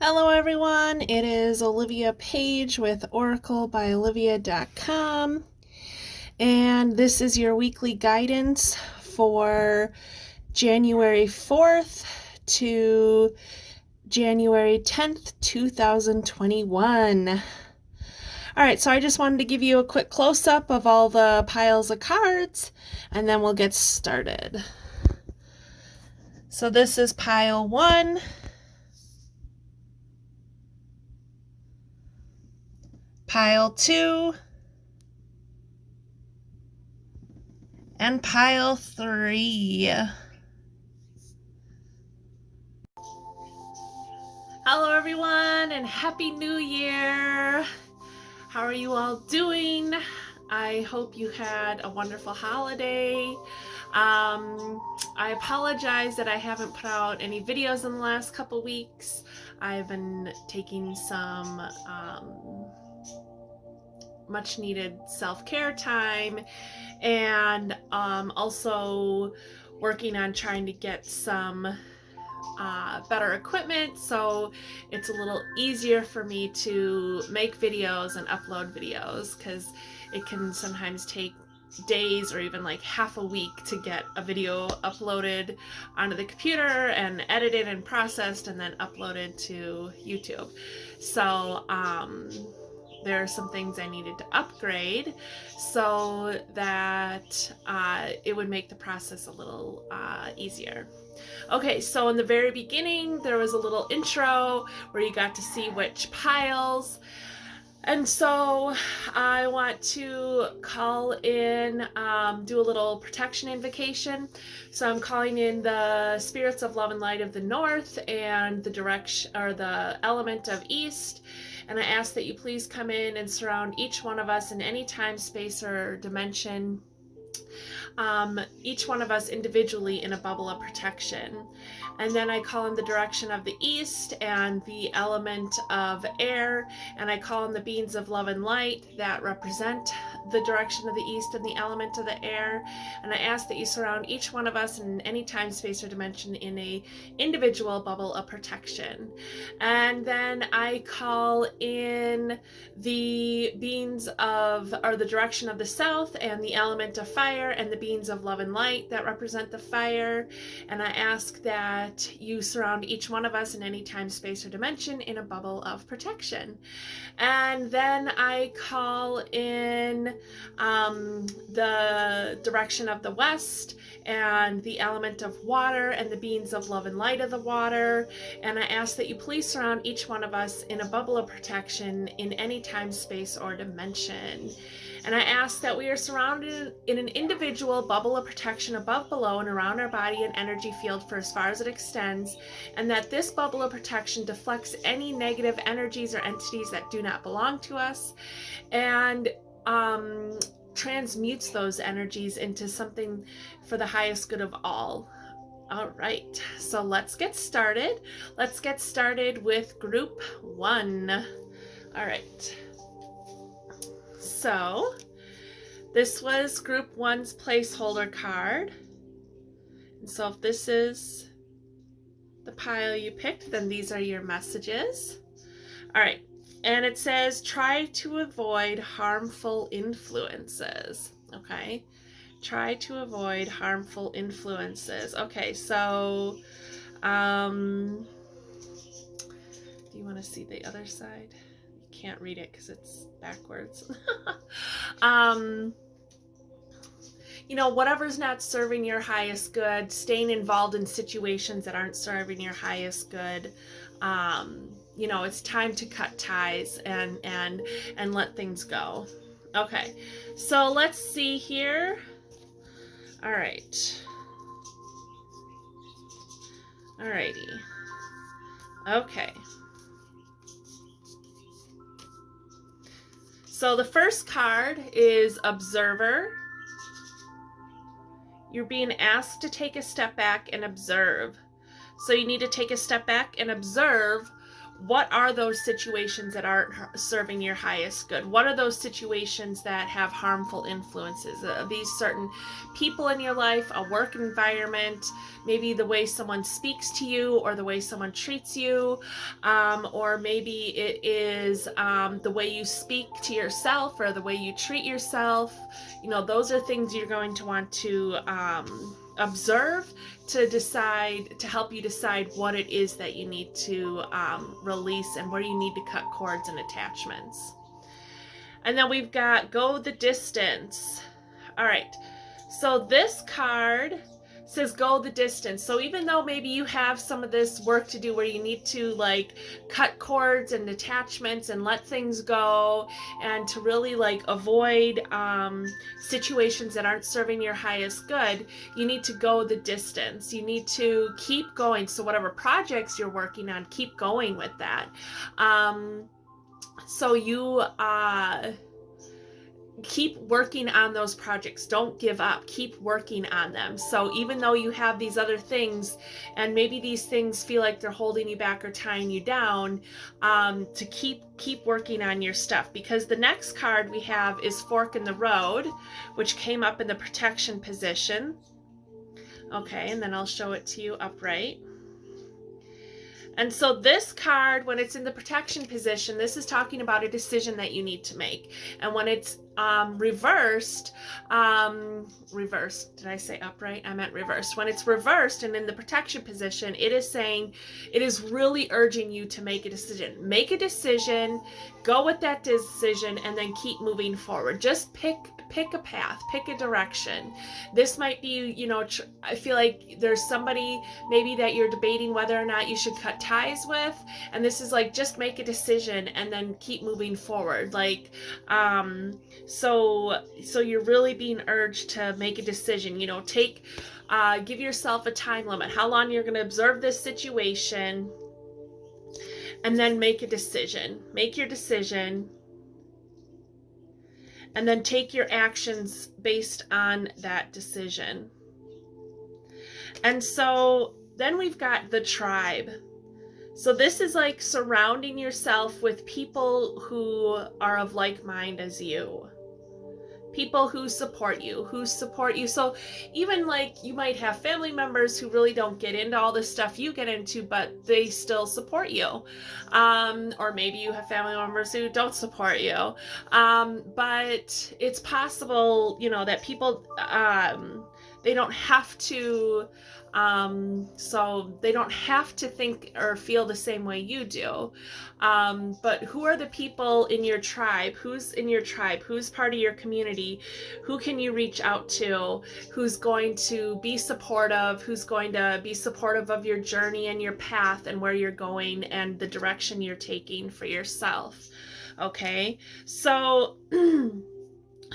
Hello everyone, it is Olivia Page with oraclebyolivia.com, and this is your weekly guidance for January 4th to January 10th, 2021. Alright, so I just wanted to give you a quick close-up of all the piles of cards, and then we'll get started. So this is pile 1. Pile 2, and pile 3. Hello everyone, and Happy New Year! How are you all doing? I hope you had a wonderful holiday. I apologize that I haven't put out any videos in the last couple weeks. I've been taking some much needed self-care time, and also working on trying to get some better equipment, so it's a little easier for me to make videos and upload videos, because it can sometimes take days or even like half a week to get a video uploaded onto the computer and edited and processed and then uploaded to YouTube. So there are some things I needed to upgrade so that it would make the process a little easier. Okay, so in the very beginning there was a little intro where you got to see which piles, and so I want to call in, do a little protection invocation. So I'm calling in the spirits of love and light of the north and the direction, or the element of east, and I ask that you please come in and surround each one of us in any time, space, or dimension, each one of us individually in a bubble of protection. And then I call in the direction of the east and the element of air, and I call in the beings of love and light that represent the direction of the east and the element of the air, and I ask that you surround each one of us in any time, space, or dimension in a individual bubble of protection. And then I call in the beings of, or the direction of the south and the element of fire and the beings of love and light that represent the fire, and I ask that you surround each one of us in any time, space, or dimension in a bubble of protection. And then I call in the direction of the west and the element of water and the beings of love and light of the water, and I ask that you please surround each one of us in a bubble of protection in any time, space, or dimension. And I ask that we are surrounded in an individual bubble of protection above, below, and around our body and energy field for as far as it extends, and that this bubble of protection deflects any negative energies or entities that do not belong to us, and transmutes those energies into something for the highest good of all. All right, so let's get started. Let's get started with group 1. All right. So this was group 1's placeholder card. And so if this is the pile you picked, then these are your messages. All right. And it says, try to avoid harmful influences. Okay. Try to avoid harmful influences. Okay. So, do you want to see the other side? Can't read it because it's backwards. You know, whatever's not serving your highest good, staying involved in situations that aren't serving your highest good, you know, it's time to cut ties and let things go. Okay, so let's see here. All right. Alrighty. Okay. So the first card is Observer. You're being asked to take a step back and observe. So you need to take a step back and observe what are those situations that aren't serving your highest good? What are those situations that have harmful influences? These certain people in your life, a work environment, maybe the way someone speaks to you or the way someone treats you, or maybe it is the way you speak to yourself or the way you treat yourself. You know, those are things you're going to want to observe to decide, to help you decide what it is that you need to release and where you need to cut cords and attachments. And then we've got go the distance. All right, so this card says go the distance. So even though maybe you have some of this work to do where you need to like cut cords and attachments and let things go and to really like avoid situations that aren't serving your highest good, you need to go the distance. You need to keep going. So whatever projects you're working on, keep going with that. So you keep working on those projects. Don't give up. Keep working on them. So even though you have these other things and maybe these things feel like they're holding you back or tying you down, to keep working on your stuff, because the next card we have is Fork in the Road, which came up in the protection position. Okay, and then I'll show it to you upright. And so this card, when it's in the protection position, this is talking about a decision that you need to make. And when it's reversed, did I say upright? I meant reversed. When it's reversed and in the protection position, it is saying, it is really urging you to make a decision. Make a decision, go with that decision, and then keep moving forward. Just pick a path, pick a direction. This might be, you know, I feel like there's somebody maybe that you're debating whether or not you should cut ties with, and this is like, just make a decision and then keep moving forward. Like, so you're really being urged to make a decision. You know, give yourself a time limit, how long you're going to observe this situation, and then make a decision. Make your decision, and then take your actions based on that decision. And so then we've got the tribe. So this is like surrounding yourself with people who are of like mind as you. People who support you. So even like you might have family members who really don't get into all the stuff you get into, but they still support you. Or maybe you have family members who don't support you. But it's possible, you know, that people, they don't have to, so they don't have to think or feel the same way you do. But who are the people in your tribe? Who's in your tribe? Who's part of your community? Who can you reach out to? Who's going to be supportive? Who's going to be supportive of your journey and your path and where you're going and the direction you're taking for yourself? Okay, so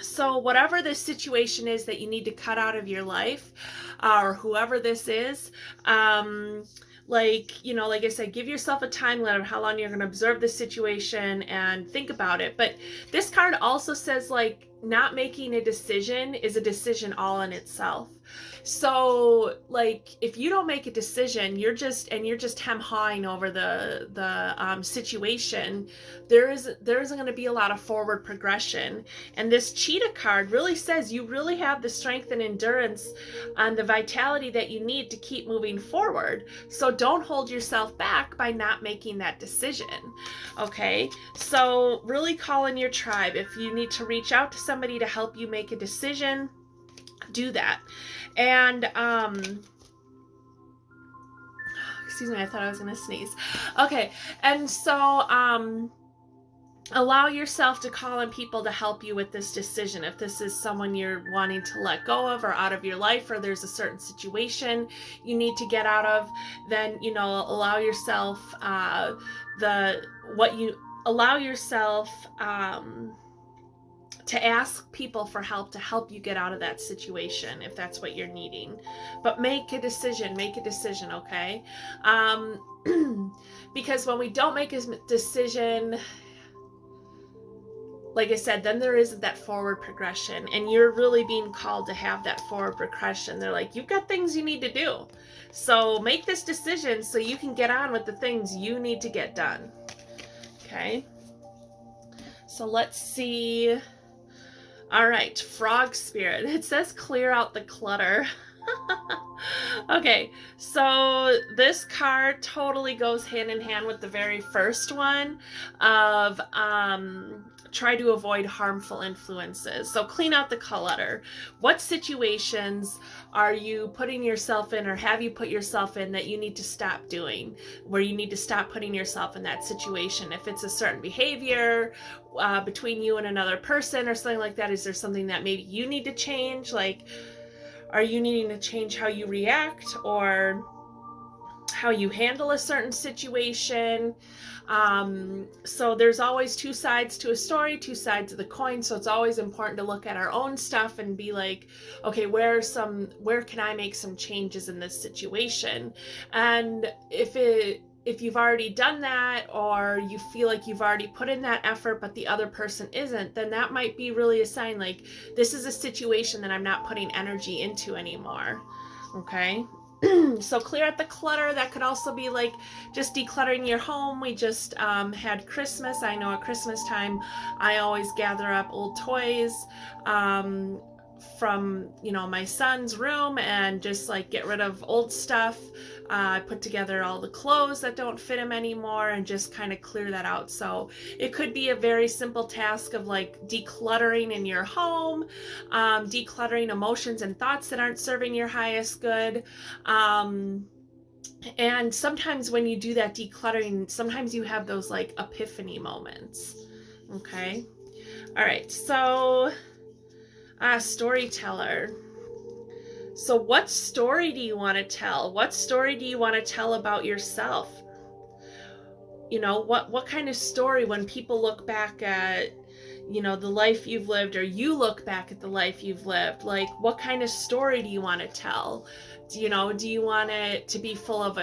so whatever this situation is that you need to cut out of your life, or whoever this is, like, you know, like I said, give yourself a time limit of how long you're going to observe the situation and think about it. But this card also says, like, not making a decision is a decision all in itself. So like, if you don't make a decision, you're just hem-hawing over the situation, there isn't going to be a lot of forward progression. And this cheetah card really says you really have the strength and endurance and the vitality that you need to keep moving forward. So don't hold yourself back by not making that decision. Okay, so really call in your tribe. If you need to reach out to somebody to help you make a decision, do that. And excuse me, I thought I was gonna sneeze. Okay, and so allow yourself to call on people to help you with this decision. If this is someone you're wanting to let go of or out of your life, or there's a certain situation you need to get out of, then, you know, allow yourself to ask people for help to help you get out of that situation if that's what you're needing. But make a decision, okay? Because when we don't make a decision, like I said, then there isn't that forward progression, and you're really being called to have that forward progression. They're like, you've got things you need to do. So make this decision so you can get on with the things you need to get done. Okay. So let's see. All right, frog spirit. It says clear out the clutter. Okay, so this card totally goes hand in hand with the very first one of try to avoid harmful influences. So clean out the clutter. What situations are you putting yourself in, or have you put yourself in, that you need to stop doing, where you need to stop putting yourself in that situation? If it's a certain behavior between you and another person or something like that, is there something that maybe you need to change? Like, are you needing to change how you react or how you handle a certain situation? So there's always two sides to a story, two sides of the coin. So it's always important to look at our own stuff and be like, okay, where can I make some changes in this situation? And if you've already done that, or you feel like you've already put in that effort but the other person isn't, then that might be really a sign, like, this is a situation that I'm not putting energy into anymore. Okay. So clear out the clutter. That could also be like just decluttering your home. We just had Christmas. I know at Christmas time I always gather up old toys from, you know, my son's room and just like get rid of old stuff. I put together all the clothes that don't fit him anymore and just kind of clear that out. So it could be a very simple task of like decluttering in your home, decluttering emotions and thoughts that aren't serving your highest good. And sometimes when you do that decluttering, sometimes you have those like epiphany moments. Okay. All right. So storyteller. So what story do you want to tell? What story do you want to tell about yourself? You know, what kind of story, when people look back at, you know, the life you've lived, or you look back at the life you've lived, like, what kind of story do you want to tell? Do you want it to be full of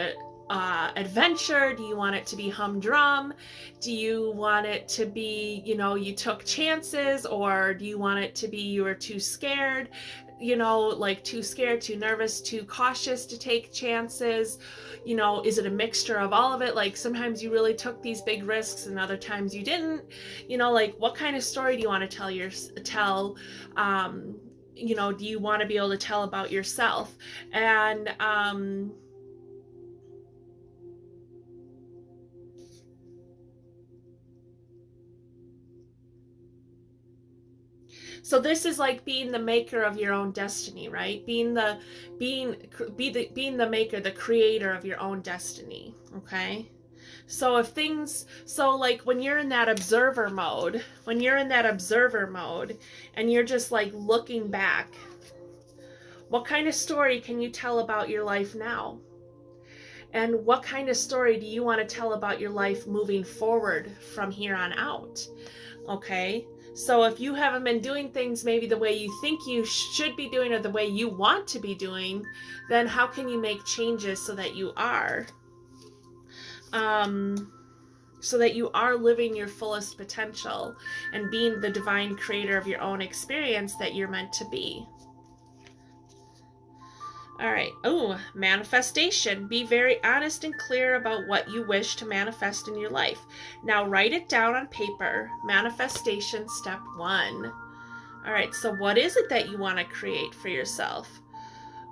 adventure? Do you want it to be humdrum? Do you want it to be, you know, you took chances? Or do you want it to be you were too scared? You know, like too scared, too nervous, too cautious to take chances? You know, is it a mixture of all of it? Like, sometimes you really took these big risks and other times you didn't. You know, like, what kind of story do you want to tell you know, do you want to be able to tell about yourself? And so this is like being the maker of your own destiny, right? Being the maker, the creator of your own destiny. Okay. So like when you're in that observer mode, and you're just like looking back, what kind of story can you tell about your life now? And what kind of story do you want to tell about your life moving forward from here on out? Okay. So if you haven't been doing things maybe the way you think you should be doing, or the way you want to be doing, then how can you make changes so that you are? So that you are living your fullest potential and being the divine creator of your own experience that you're meant to be. All right. Oh, manifestation. Be very honest and clear about what you wish to manifest in your life. Now write it down on paper. Manifestation step 1. All right. So what is it that you want to create for yourself?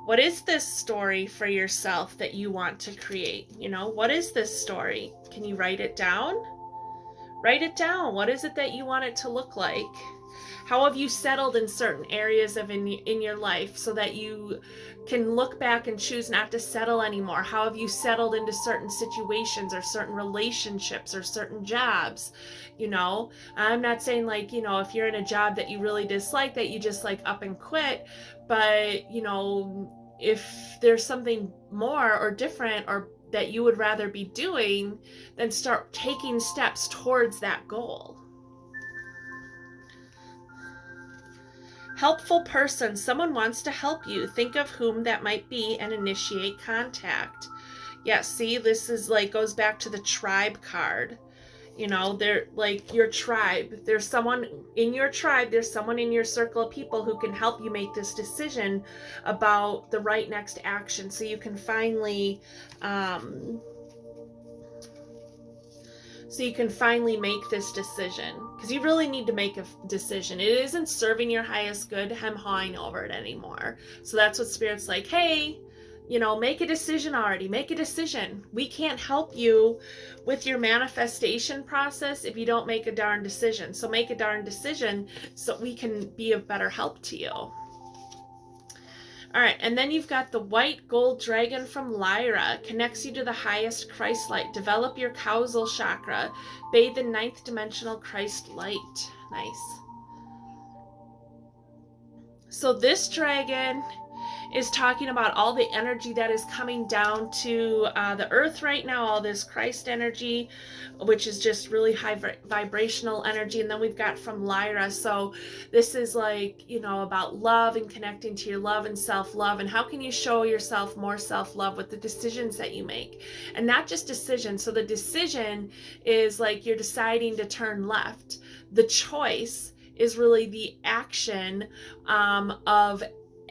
What is this story for yourself that you want to create? You know, what is this story? Can you write it down? Write it down. What is it that you want it to look like? How have you settled in certain areas in your life so that you can look back and choose not to settle anymore? How have you settled into certain situations or certain relationships or certain jobs? You know, I'm not saying like, you know, if you're in a job that you really dislike, that you just like up and quit. But, you know, if there's something more or different or that you would rather be doing, then start taking steps towards that goal. Helpful person. Someone wants to help you. Think of whom that might be and initiate contact. Yeah, see, this is like goes back to the tribe card. You know, they're like your tribe. There's someone in your tribe, there's someone in your circle of people who can help you make this decision about the right next action, so you can finally make this decision, because you really need to make a decision. It isn't serving your highest good hem-hawing over it anymore. So that's what Spirit's like, hey, you know, make a decision already. Make a decision. We can't help you with your manifestation process if you don't make a darn decision. So make a darn decision so we can be of better help to you. All right, and then you've got the white gold dragon from Lyra. Connects you to the highest Christ light. Develop your causal chakra. Bathe in 9th dimensional Christ light. Nice. So this dragon is talking about all the energy that is coming down to the earth right now, all this Christ energy, which is just really high vibrational energy. And then we've got from Lyra. So this is like, you know, about love and connecting to your love and self-love. And how can you show yourself more self-love with the decisions that you make? And not just decisions. So the decision is like you're deciding to turn left. The choice is really the action of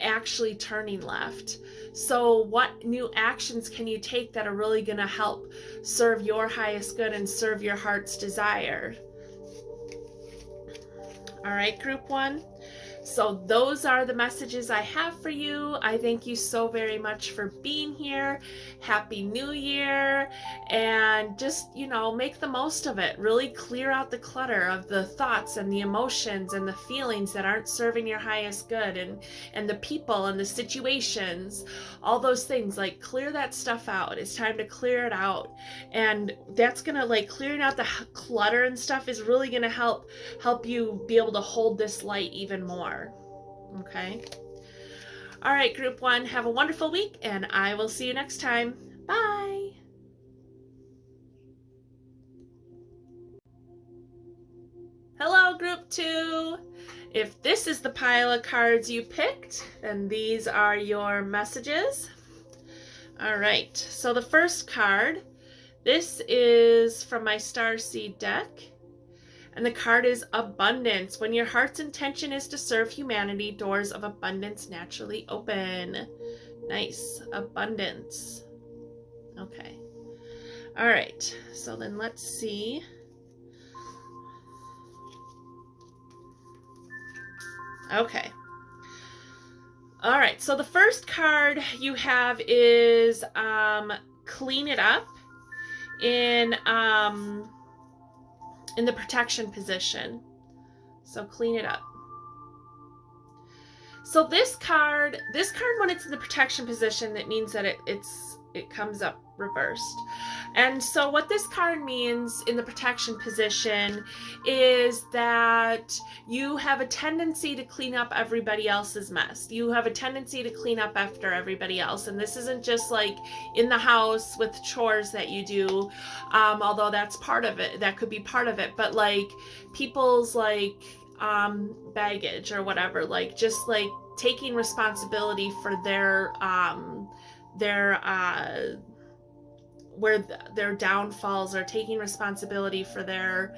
actually turning left. So what new actions can you take that are really going to help serve your highest good and serve your heart's desire? All right, group 1. So those are the messages I have for you. I thank you so very much for being here. Happy New Year. And just, you know, make the most of it. Really clear out the clutter of the thoughts and the emotions and the feelings that aren't serving your highest good, and the people and the situations, all those things. Like, clear that stuff out. It's time to clear it out. And that's gonna, like, clearing out the clutter and stuff is really gonna help you be able to hold this light even more. Okay. All right, group 1, have a wonderful week, and I will see you next time. Bye. Hello, group 2. If this is the pile of cards you picked, then these are your messages. All right, so the first card, this is from my Starseed deck. And the card is abundance. When your heart's intention is to serve humanity, doors of abundance naturally open. Nice. Abundance. Okay. All right. So then let's see. Okay. All right. So the first card you have is clean it up in the protection position. So clean it up. So this card when it's in the protection position, that means that it comes up reversed. And so what this card means in the protection position is that you have a tendency to clean up everybody else's mess. You have a tendency to clean up after everybody else. And this isn't just like in the house with chores that you do, although that's part of it. That could be part of it. But like people's like baggage or whatever, like just like taking responsibility for their where their downfalls, or taking responsibility for their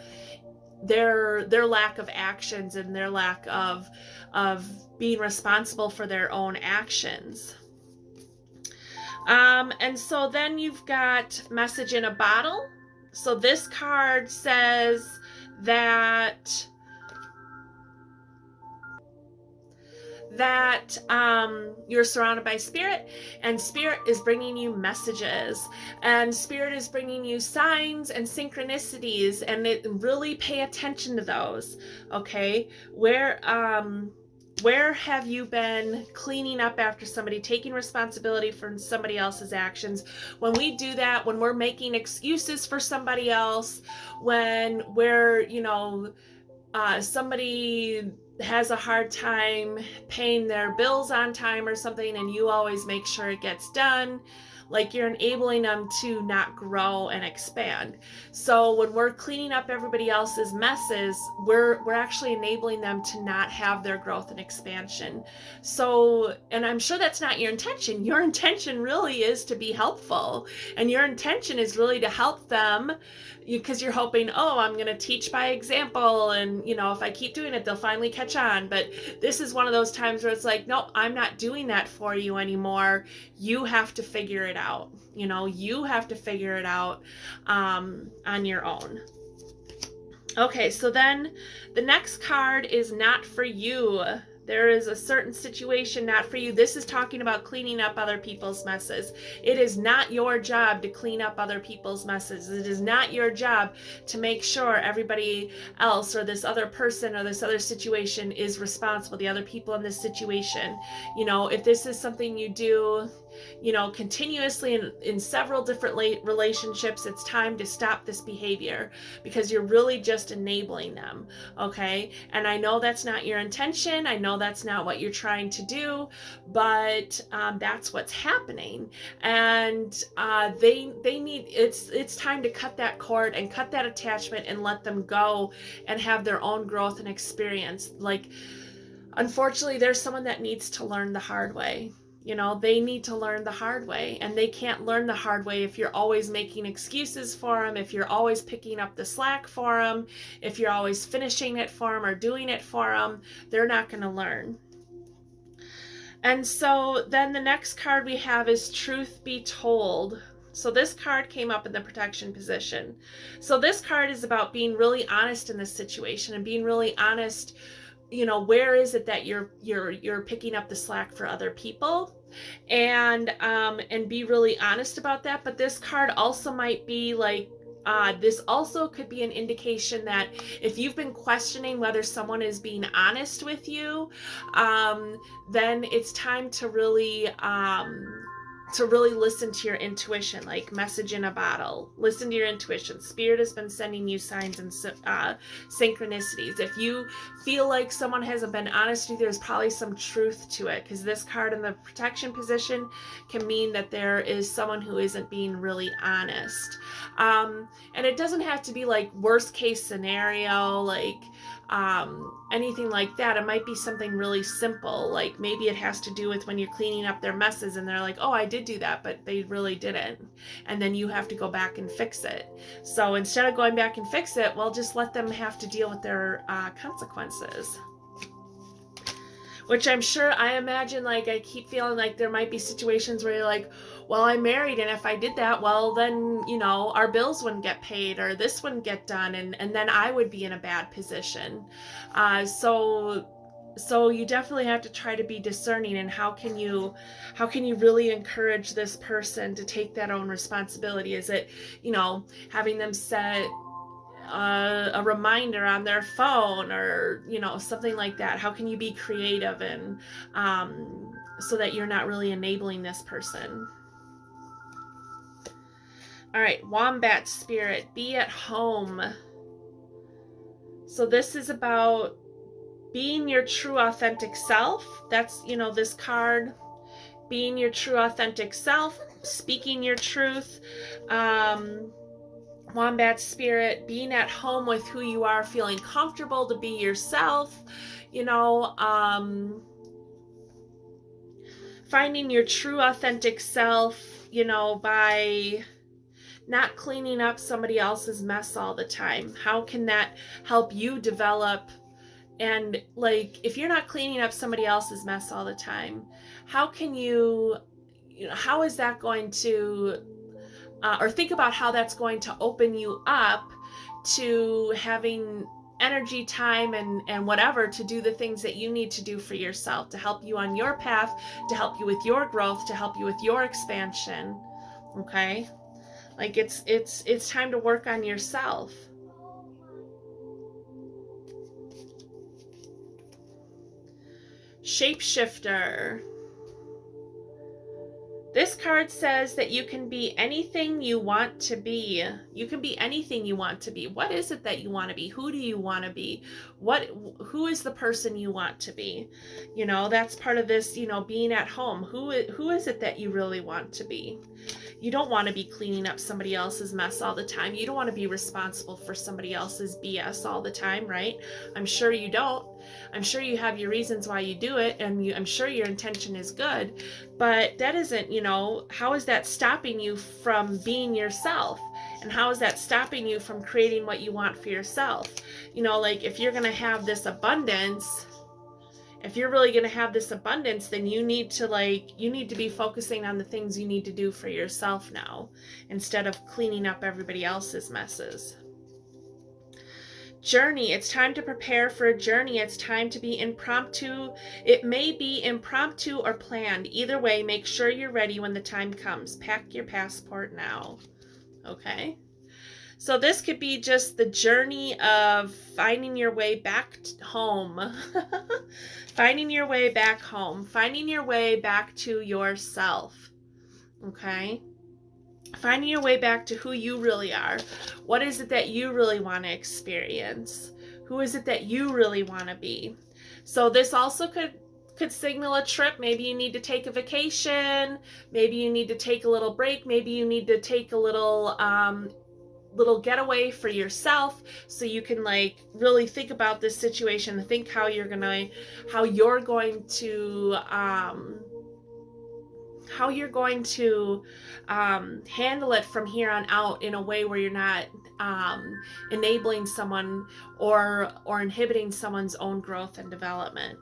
lack of actions and their lack of being responsible for their own actions. And so then you've got message in a bottle. So this card says that you're surrounded by spirit, and spirit is bringing you messages, and spirit is bringing you signs and synchronicities, and really pay attention to those. Okay, where have you been cleaning up after somebody, taking responsibility for somebody else's actions? When we do that, when we're making excuses for somebody else, when we're, somebody has a hard time paying their bills on time or something, and you always make sure it gets done. Like, you're enabling them to not grow and expand. So when we're cleaning up everybody else's messes, we're actually enabling them to not have their growth and expansion. So, and I'm sure that's not your intention. Your intention really is to be helpful, and your intention is really to help them, because you're hoping, oh, I'm going to teach by example, and if I keep doing it, they'll finally catch on. But this is one of those times where it's like, nope, I'm not doing that for you anymore. You have to figure it out. You have to figure it out on your own. Okay, so then the next card is not for you. There is a certain situation not for you. This is talking about cleaning up other people's messes. It is not your job to clean up other people's messes. It is not your job to make sure everybody else or this other person or this other situation is responsible, the other people in this situation. If this is something you do continuously in several different relationships, it's time to stop this behavior, because you're really just enabling them. Okay, and I know that's not your intention. I know that's not what you're trying to do, but that's what's happening, and they need, it's time to cut that cord and cut that attachment and let them go and have their own growth and experience. Like, unfortunately, there's someone that needs to learn the hard way. They need to learn the hard way, and they can't learn the hard way if you're always making excuses for them, if you're always picking up the slack for them, if you're always finishing it for them or doing it for them. They're not going to learn. And so then the next card we have is Truth Be Told. So this card came up in the protection position. So this card is about being really honest in this situation and being really honest. Where is it that you're picking up the slack for other people, and be really honest about that. But this card also might be like, this also could be an indication that if you've been questioning whether someone is being honest with you, then it's time to really listen to your intuition, like message in a bottle. Listen to your intuition. Spirit has been sending you signs and synchronicities. If you feel like someone hasn't been honest with you, there's probably some truth to it, because this card in the protection position can mean that there is someone who isn't being really honest. And it doesn't have to be like worst case scenario, like anything like that. It might be something really simple, like maybe it has to do with when you're cleaning up their messes and they're like, oh, I did do that, but they really didn't, and then you have to go back and fix it. So instead of going back and fix it, well, just let them have to deal with their consequences. Which I imagine, like, I keep feeling like there might be situations where you're like, well, I'm married, and if I did that, well, then, our bills wouldn't get paid, or this wouldn't get done, and then I would be in a bad position. So you definitely have to try to be discerning, and how can you really encourage this person to take that own responsibility? Is it, having them set a reminder on their phone, or something like that? How can you be creative and so that you're not really enabling this person? All right, Wombat Spirit, be at home. So this is about being your true authentic self. That's this card, being your true authentic self, speaking your truth. Wombat Spirit, being at home with who you are, feeling comfortable to be yourself, finding your true authentic self, by not cleaning up somebody else's mess all the time. How can that help you develop? And like, if you're not cleaning up somebody else's mess all the time, how can how is that going to or think about how that's going to open you up to having energy, time, and whatever to do the things that you need to do for yourself, to help you on your path, to help you with your growth, to help you with your expansion. Okay, like it's time to work on yourself. Shapeshifter. This card says that you can be anything you want to be. You can be anything you want to be. What is it that you want to be? Who do you want to be? Who is the person you want to be? You know, that's part of this, you know, being at home. Who is it that you really want to be? You don't want to be cleaning up somebody else's mess all the time. You don't want to be responsible for somebody else's BS all the time, right? I'm sure you don't. I'm sure you have your reasons why you do it, and I'm sure your intention is good, but that isn't, you know, how is that stopping you from being yourself? And how is that stopping you from creating what you want for yourself? You know, like if you're going to have this abundance, if you're really going to have this abundance, then you need to be focusing on the things you need to do for yourself now, instead of cleaning up everybody else's messes. Journey. It's time to prepare for a journey. It's time to be impromptu. It may be impromptu or planned. Either way, make sure you're ready when the time comes. Pack your passport now. Okay? So this could be just the journey of finding your way back home. Finding your way back home. Finding your way back to yourself. Okay? Finding your way back to who you really are. What is it that you really want to experience? Who is it that you really want to be? So this also could signal a trip. Maybe you need to take a vacation. Maybe you need to take a little break. Maybe you need to take a little getaway for yourself, so you can like really think about this situation, think how you're going to handle it from here on out in a way where you're not enabling someone or inhibiting someone's own growth and development.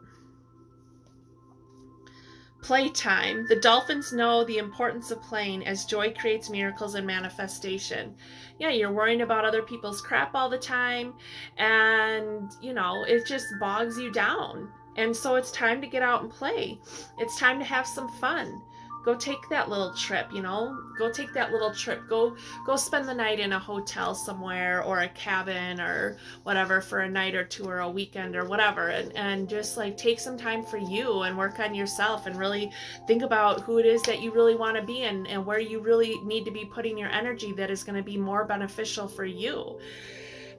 Playtime. The dolphins know the importance of playing, as joy creates miracles and manifestation. Yeah, you're worrying about other people's crap all the time, and you know, it just bogs you down. And so it's time to get out and play. It's time to have some fun. Go take that little trip, you know? Go take that little trip. Go spend the night in a hotel somewhere, or a cabin or whatever, for a night or two or a weekend or whatever, and just like take some time for you and work on yourself and really think about who it is that you really want to be and where you really need to be putting your energy that is going to be more beneficial for you.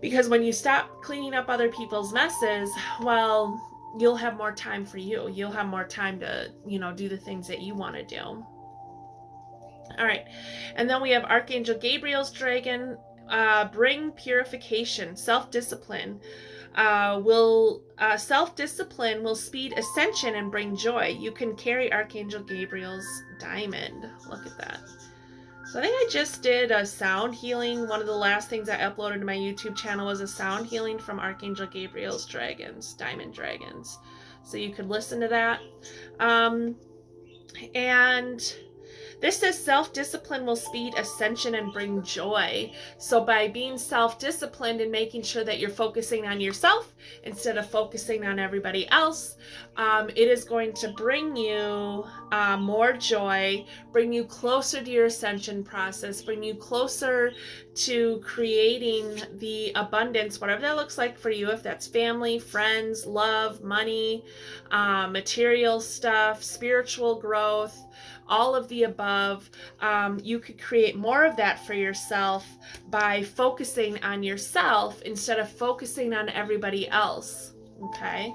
Because when you stop cleaning up other people's messes, well, you'll have more time for you. You'll have more time to, you know, do the things that you want to do. All right. And then we have Archangel Gabriel's dragon. Bring purification, self-discipline. Self-discipline will speed ascension and bring joy. You can carry Archangel Gabriel's diamond. Look at that. So I think I just did a sound healing. One of the last things I uploaded to my YouTube channel was a sound healing from Archangel Gabriel's dragons, diamond dragons. So you could listen to that. And this says self-discipline will speed ascension and bring joy. So by being self-disciplined and making sure that you're focusing on yourself instead of focusing on everybody else, it is going to bring you more joy, bring you closer to your ascension process, bring you closer to creating the abundance, whatever that looks like for you, if that's family, friends, love, money, material stuff, spiritual growth, all of the above. You could create more of that for yourself by focusing on yourself instead of focusing on everybody else. Okay?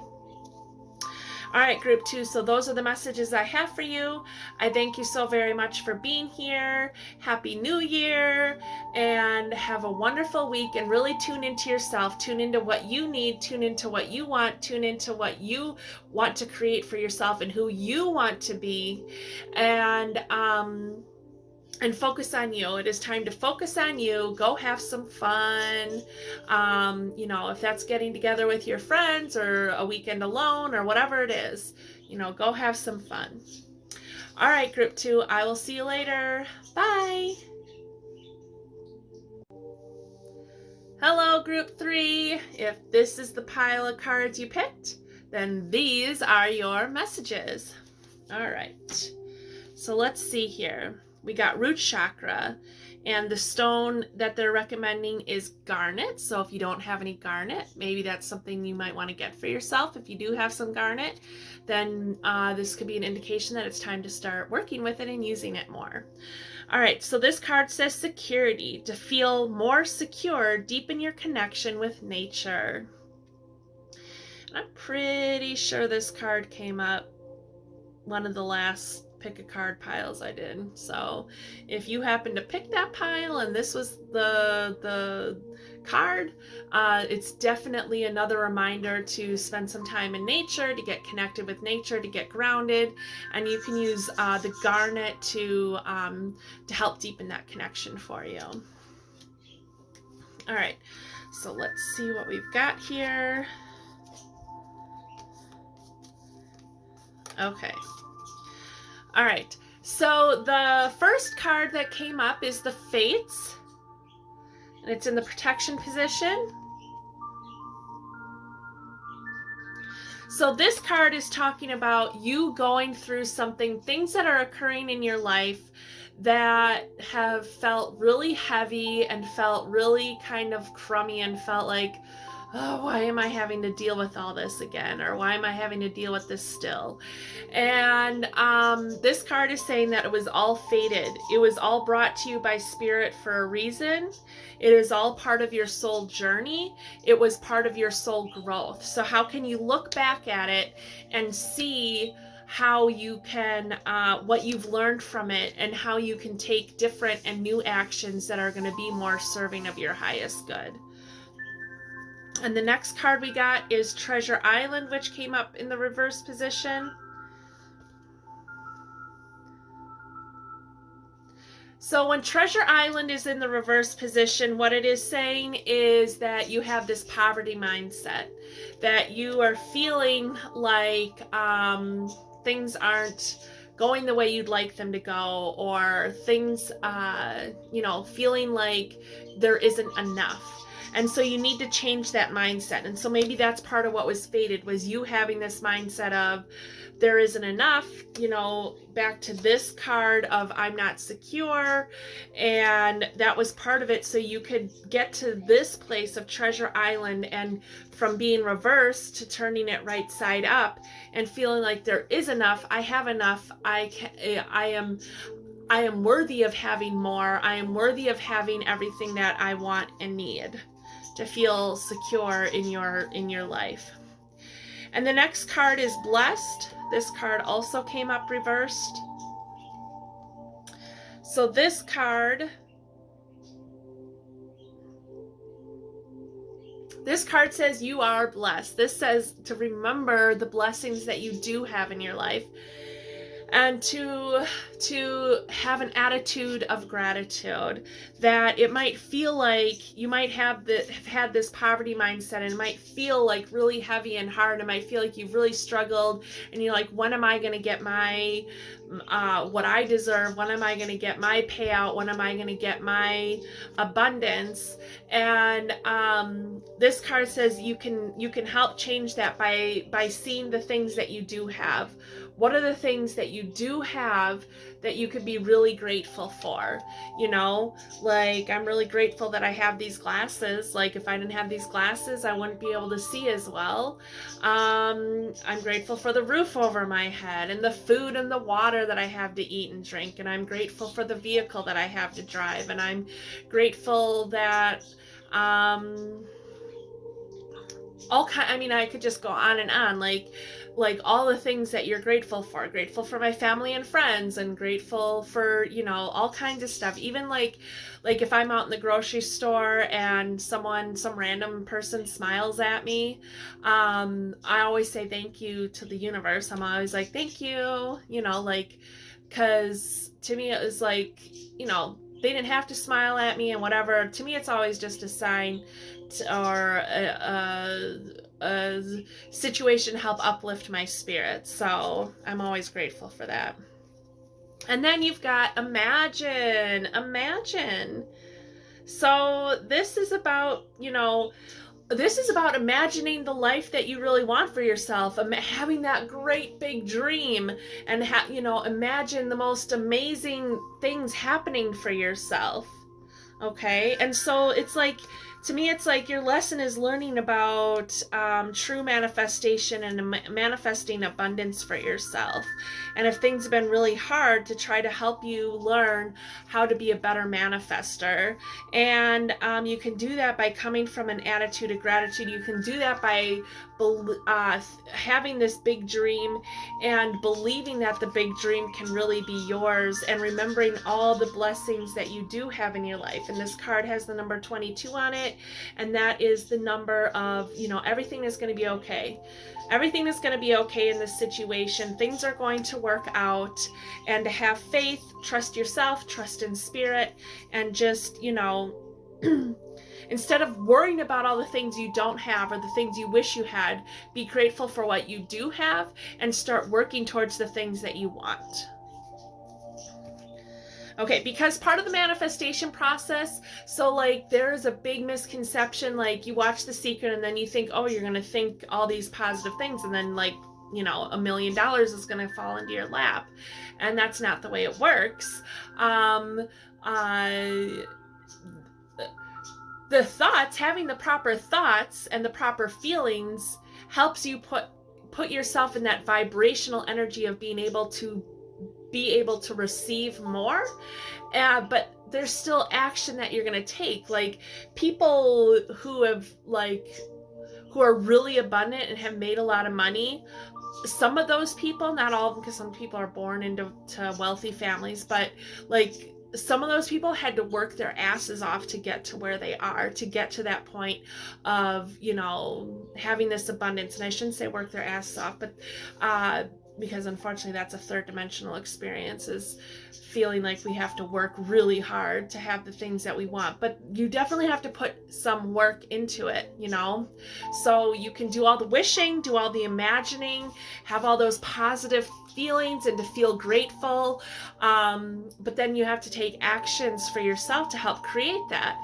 All right, group 2. So those are the messages I have for you. I thank you so very much for being here. Happy New Year, and have a wonderful week, and really tune into yourself. Tune into what you need. Tune into what you want. Tune into what you want to create for yourself and who you want to be. And focus on you. It is time to focus on you. Go have some fun. You know, if that's getting together with your friends or a weekend alone or whatever it is, you know, go have some fun. All right, group 2, I will see you later. Bye. Hello, group 3. If this is the pile of cards you picked, then these are your messages. All right. So let's see here. we got root chakra, and the stone that they're recommending is garnet. So if you don't have any garnet, maybe that's something you might want to get for yourself. If you do have some garnet, then this could be an indication that it's time to start working with it and using it more. All right, so this card says security. To feel more secure, deepen your connection with nature. And I'm pretty sure this card came up one of the last pick a card piles I did. So if you happen to pick that pile and this was the card, it's definitely another reminder to spend some time in nature, to get connected with nature, to get grounded, and you can use the garnet to help deepen that connection for you. All right, so let's see what we've got here. Okay. All right, so the first card that came up is the Fates, and it's in the protection position. So this card is talking about you going through something, things that are occurring in your life that have felt really heavy and felt really kind of crummy and felt like, oh, why am I having to deal with all this again? Or why am I having to deal with this still? And this card is saying that it was all fated. It was all brought to you by Spirit for a reason. It is all part of your soul journey. It was part of your soul growth. So how can you look back at it and see how you can, what you've learned from it, and how you can take different and new actions that are going to be more serving of your highest good. And the next card we got is Treasure Island, which came up in the reverse position. So when Treasure Island is in the reverse position, what it is saying is that you have this poverty mindset, that you are feeling like things aren't going the way you'd like them to go, or things, feeling like there isn't enough. And so you need to change that mindset. And so maybe that's part of what was fated, was you having this mindset of there isn't enough, back to this card of I'm not secure. And that was part of it. So you could get to this place of Treasure Island, and from being reversed to turning it right side up and feeling like there is enough, I have enough, I am worthy of having more. I am worthy of having everything that I want and need to feel secure in your life. And the next card is Blessed. This card also came up reversed. So this card says you are blessed. This says to remember the blessings that you do have in your life, and to have an attitude of gratitude. That it might feel like you might have had this poverty mindset, and it might feel like really heavy and hard. It might feel like you've really struggled, and you're like, when am I going to get my what I deserve? When am I going to get my payout? When am I going to get my abundance? And this card says you can help change that by seeing the things that you do have. What are the things that you do have that you could be really grateful for? Like, I'm really grateful that I have these glasses. Like, if I didn't have these glasses, I wouldn't be able to see as well. I'm grateful for the roof over my head, and the food and the water that I have to eat and drink. And I'm grateful for the vehicle that I have to drive. And I'm grateful that I could just go on and on, like all the things that you're grateful for my family and friends, and grateful for, all kinds of stuff. Even like if I'm out in the grocery store and some random person smiles at me, I always say thank you to the universe. I'm always like, thank you, because to me it was like, they didn't have to smile at me and whatever. To me, it's always just a sign or a situation to help uplift my spirits. So I'm always grateful for that. And then you've got Imagine. So this is about, this is about imagining the life that you really want for yourself, having that great big dream, and imagine the most amazing things happening for yourself. Okay, and so it's like, to me, it's like your lesson is learning about true manifestation and manifesting abundance for yourself. And if things have been really hard, to try to help you learn how to be a better manifester. And you can do that by coming from an attitude of gratitude. You can do that by having this big dream and believing that the big dream can really be yours, and remembering all the blessings that you do have in your life. And this card has the number 22 on it, and that is the number of, everything is going to be okay. Everything is going to be okay in this situation. Things are going to work out, and to have faith, trust yourself, trust in spirit, and just, instead of worrying about all the things you don't have or the things you wish you had, be grateful for what you do have and start working towards the things that you want. Okay, because part of the manifestation process, so like there's a big misconception, like you watch The Secret and then you think, oh, you're going to think all these positive things, and then like, $1 million is going to fall into your lap. And that's not the way it works. The thoughts, having the proper thoughts and the proper feelings helps you put yourself in that vibrational energy of being able to receive more. But there's still action that you're going to take. Like people who are really abundant and have made a lot of money, some of those people, not all of them, because some people are born into wealthy families, but like some of those people had to work their asses off to get to where they are, to get to that point of, having this abundance. And I shouldn't say work their asses off, but because unfortunately that's a third dimensional experience, is feeling like we have to work really hard to have the things that we want. But you definitely have to put some work into it, so you can do all the wishing, do all the imagining, have all those positive feelings and to feel grateful, but then you have to take actions for yourself to help create that.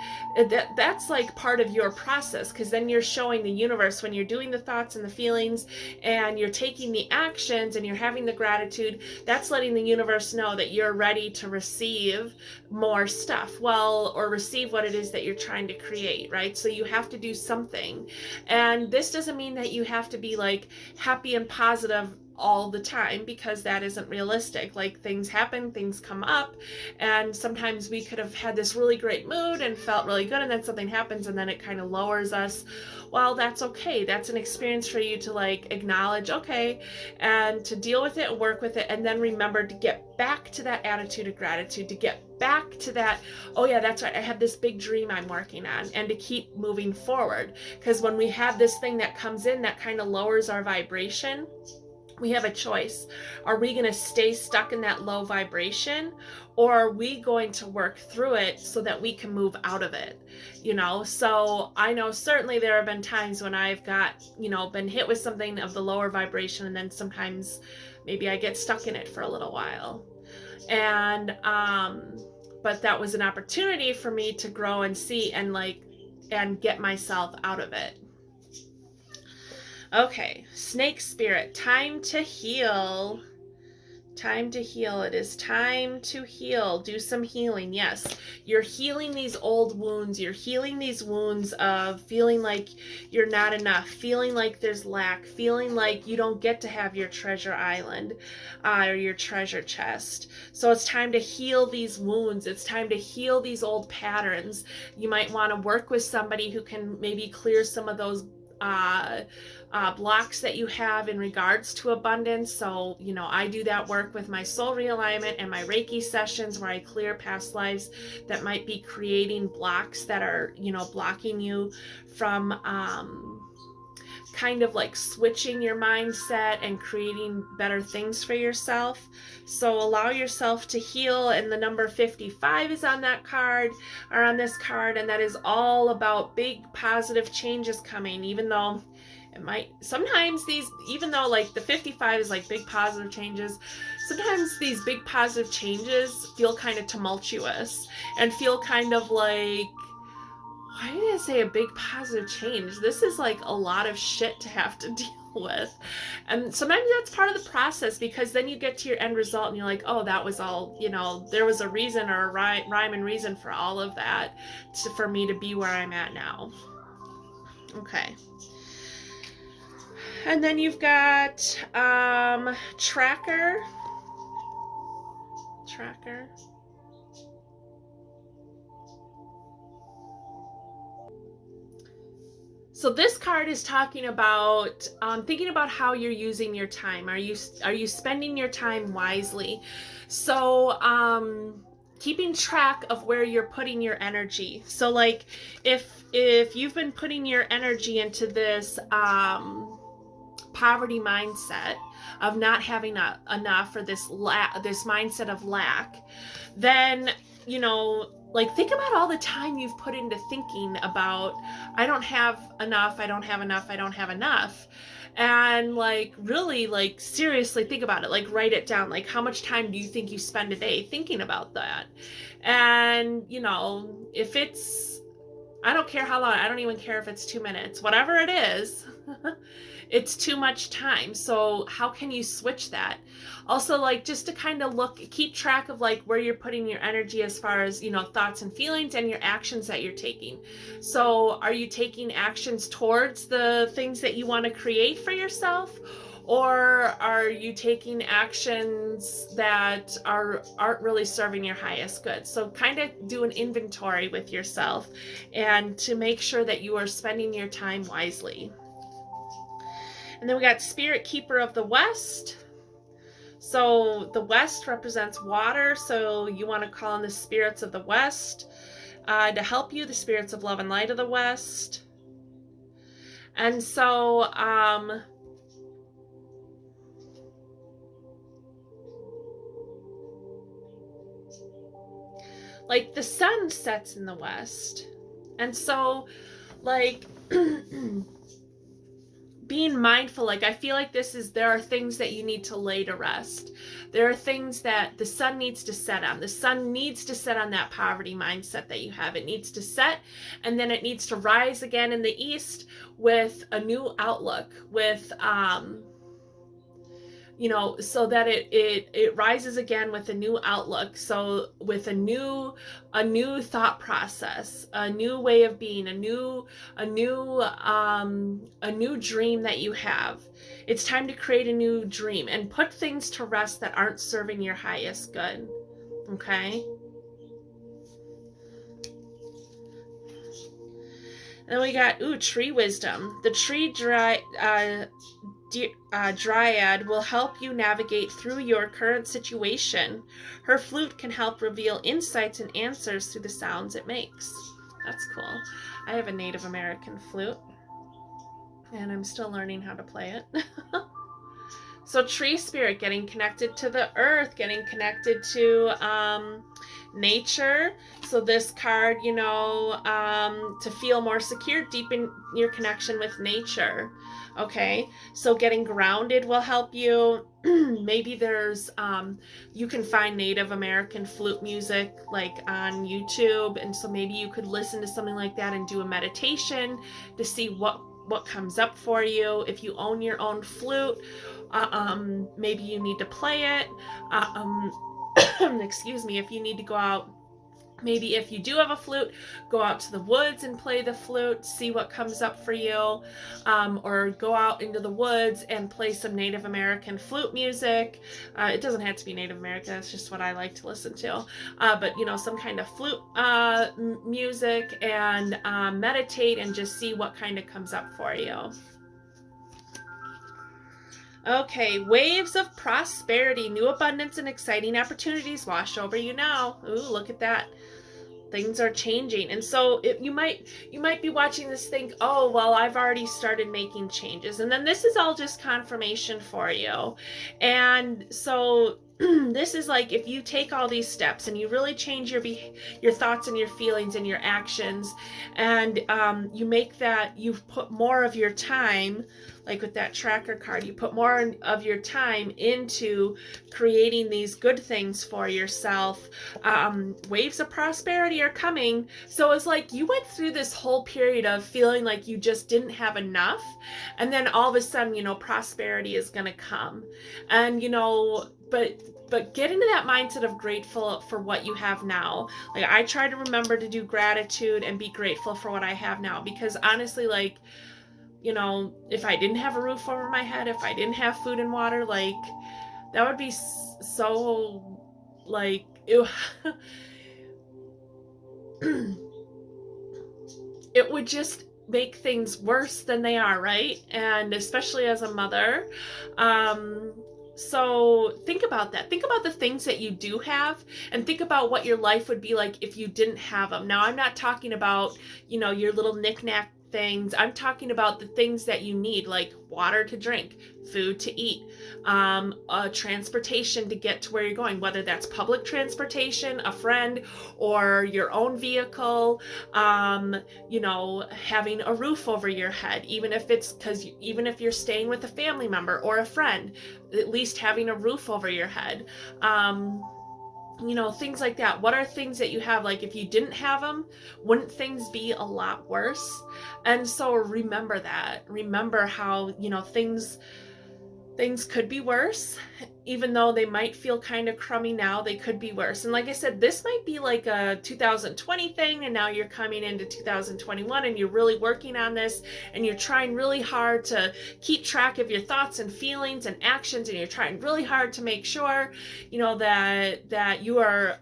That's like part of your process, because then you're showing the universe, when you're doing the thoughts and the feelings and you're taking the actions and you're having the gratitude, that's letting the universe know that you're ready to receive more stuff, or receive what it is that you're trying to create, right? So you have to do something. And this doesn't mean that you have to be like happy and positive all the time, because that isn't realistic. Like things happen, things come up, and sometimes we could have had this really great mood and felt really good, and then something happens and then it kind of lowers us. Well, that's okay. That's an experience for you to like acknowledge, okay, and to deal with it, work with it, and then remember to get back to that attitude of gratitude, to get back to that, oh yeah, that's right, I have this big dream I'm working on, and to keep moving forward. Because when we have this thing that comes in that kind of lowers our vibration, we have a choice. Are we going to stay stuck in that low vibration, or are we going to work through it so that we can move out of it? So I know certainly there have been times when I've got, been hit with something of the lower vibration, and then sometimes maybe I get stuck in it for a little while. And, but that was an opportunity for me to grow and see and get myself out of it. Okay, snake spirit, time to heal. Time to heal. It is time to heal. Do some healing. Yes, you're healing these old wounds. You're healing these wounds of feeling like you're not enough, feeling like there's lack, feeling like you don't get to have your treasure island or your treasure chest. So it's time to heal these wounds. It's time to heal these old patterns. You might want to work with somebody who can maybe clear some of those blocks that you have in regards to abundance. So, I do that work with my soul realignment and my Reiki sessions, where I clear past lives that might be creating blocks that are, blocking you from kind of like switching your mindset and creating better things for yourself. So allow yourself to heal. And the number 55 is on that card, or on this card, and that is all about big positive changes coming. Even though it might sometimes even though like the 55 is like big positive changes, sometimes these big positive changes feel kind of tumultuous and feel kind of like, why did I say a big positive change? This is like a lot of shit to have to deal with. And sometimes that's part of the process, because then you get to your end result and you're like, oh, that was all, you know, there was a reason or a rhyme and reason for all of that for me to be where I'm at now. Okay. And then you've got Tracker. So this card is talking about thinking about how you're using your time. Are you spending your time wisely? So keeping track of where you're putting your energy. So like if you've been putting your energy into this poverty mindset of not having enough, or this mindset of lack, then, you know, like, think about all the time you've put into thinking about, I don't have enough, I don't have enough, I don't have enough. And like, really, like, seriously think about it. Like, write it down. Like, how much time do you think you spend a day thinking about that? And, you know, if it's, I don't care how long, I don't even care if it's 2 minutes, whatever it is, it's too much time. So how can you switch that? Also, like, just to kind of keep track of like where you're putting your energy as far as, you know, thoughts and feelings and your actions that you're taking. So are you taking actions towards the things that you want to create for yourself? Or are you taking actions that aren't really serving your highest good? So kind of do an inventory with yourself, and to make sure that you are spending your time wisely. And then we got Spirit Keeper of the West. So the West represents water, so you want to call on the spirits of the West to help you, the spirits of love and light of the West. And so like, the sun sets in the West, and so like being mindful, like, I feel like there are things that you need to lay to rest. There are things that the sun needs to set on. The sun needs to set on that poverty mindset that you have. It needs to set, and then it needs to rise again in the east with a new outlook, with you know, so that it rises again with a new outlook. So with a new thought process, a new way of being, a new dream that you have. It's time to create a new dream and put things to rest that aren't serving your highest good. Okay? And then we got tree wisdom. The tree dryad will help you navigate through your current situation. Her flute can help reveal insights and answers through the sounds it makes. That's cool. I have a Native American flute, and I'm still learning how to play it. So tree spirit, getting connected to the earth, getting connected to nature. So this card, you know, to feel more secure, deepen your connection with nature. Okay, so getting grounded will help you. Maybe there's you can find Native American flute music like on YouTube, and so maybe you could listen to something like that and do a meditation to see what comes up for you. If you own your own flute, maybe you need to play it. Excuse me, if you need to go out, maybe if you do have a flute, go out to the woods and play the flute, see what comes up for you, or go out into the woods and play some Native American flute music. It doesn't have to be Native American, that's just what I like to listen to. But, you know, some kind of flute music, and meditate and just see what kind of comes up for you. Okay, waves of prosperity, new abundance and exciting opportunities wash over you now. Ooh, look at that. Things are changing. And so you might be watching this, think, oh, well, I've already started making changes. And then this is all just confirmation for you. And so this is like, if you take all these steps and you really change your thoughts and your feelings and your actions, and you make that, you put more of your time, like with that tracker card, you put more of your time into creating these good things for yourself. Waves of prosperity are coming. So it's like you went through this whole period of feeling like you just didn't have enough, and then all of a sudden, prosperity is going to come. And but get into that mindset of grateful for what you have now. Like, I try to remember to do gratitude and be grateful for what I have now, because honestly, like, if I didn't have a roof over my head, if I didn't have food and water, like, that would be so, like, it would just make things worse than they are, right? And especially as a mother. So think about that. Think about the things that you do have, and think about what your life would be like if you didn't have them. Now, I'm not talking about, your little knick-knack things. I'm talking about the things that you need, like water to drink, food to eat, transportation to get to where you're going, whether that's public transportation, a friend, or your own vehicle, having a roof over your head, even if you're staying with a family member or a friend, at least having a roof over your head. Things like that. What are things that you have? Like, if you didn't have them, wouldn't things be a lot worse? And so remember that. Remember how, things could be worse. Even though they might feel kind of crummy now, they could be worse. And like I said, this might be like a 2020 thing, and now you're coming into 2021 and you're really working on this, and you're trying really hard to keep track of your thoughts and feelings and actions, and you're trying really hard to make sure, that you are,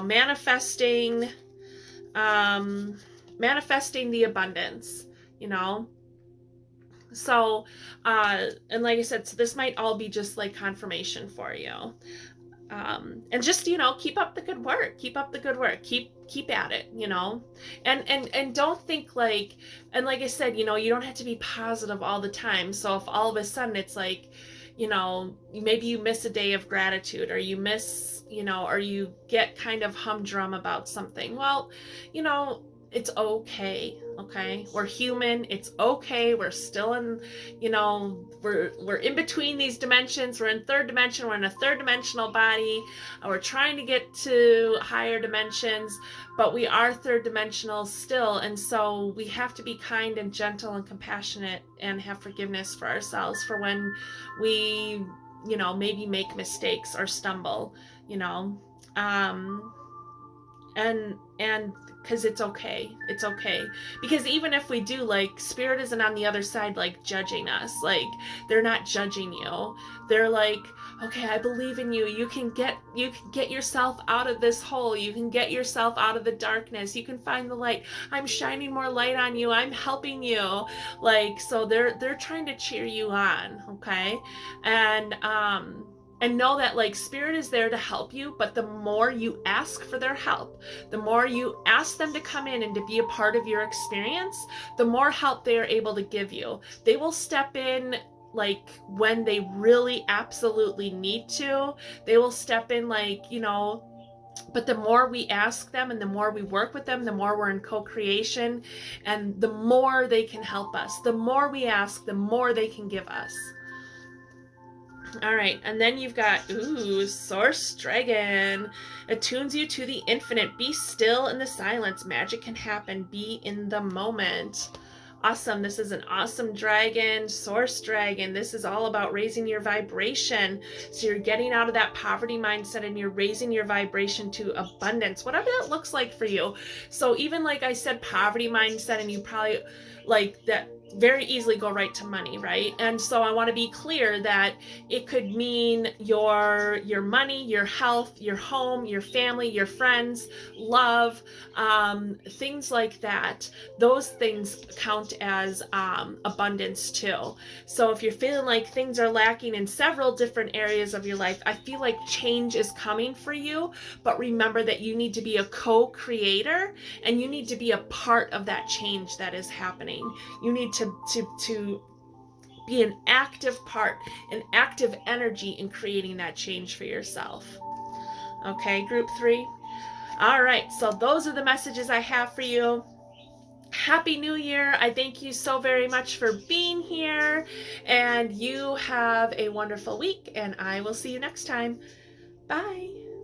manifesting the abundance, So, and like I said, so this might all be just like confirmation for you. And just, keep up the good work, keep at it, and don't think like, and like I said, you don't have to be positive all the time. So if all of a sudden it's like, maybe you miss a day of gratitude, or you miss, or you get kind of humdrum about something. Well, it's okay. We're human. It's okay. We're still in, we're in between these dimensions. We're in third dimension. We're in a third dimensional body. We're trying to get to higher dimensions, but we are third dimensional still. And so we have to be kind and gentle and compassionate, and have forgiveness for ourselves for when we, maybe make mistakes or stumble, and because it's okay. Because even if we do, like, spirit isn't on the other side, like, judging us. Like, they're not judging you. They're like, okay, I believe in you. You can get yourself out of this hole. You can get yourself out of the darkness. You can find the light. I'm shining more light on you. I'm helping you. Like, so they're trying to cheer you on, okay? And know that, like, spirit is there to help you, but the more you ask for their help, the more you ask them to come in and to be a part of your experience, the more help they are able to give you. They will step in, like, when they really absolutely need to. They will step in, like, but the more we ask them and the more we work with them, the more we're in co-creation, and the more they can help us. The more we ask, the more they can give us. All right, and then you've got, Source Dragon. Attunes you to the infinite. Be still in the silence. Magic can happen. Be in the moment. Awesome. This is an awesome dragon, Source Dragon. This is all about raising your vibration. So you're getting out of that poverty mindset and you're raising your vibration to abundance, whatever that looks like for you. So even like I said, poverty mindset, and you probably like that very easily go right to money, right? And so I want to be clear that it could mean your money, your health, your home, your family, your friends, love, things like that. Those things count as abundance too. So if you're feeling like things are lacking in several different areas of your life, I feel like change is coming for you, but remember that you need to be a co-creator, and you need to be a part of that change that is happening. You need to be an active part, an active energy in creating that change for yourself. Okay, group 3. All right, so those are the messages I have for you. Happy New Year. I thank you so very much for being here, and you have a wonderful week, and I will see you next time. Bye.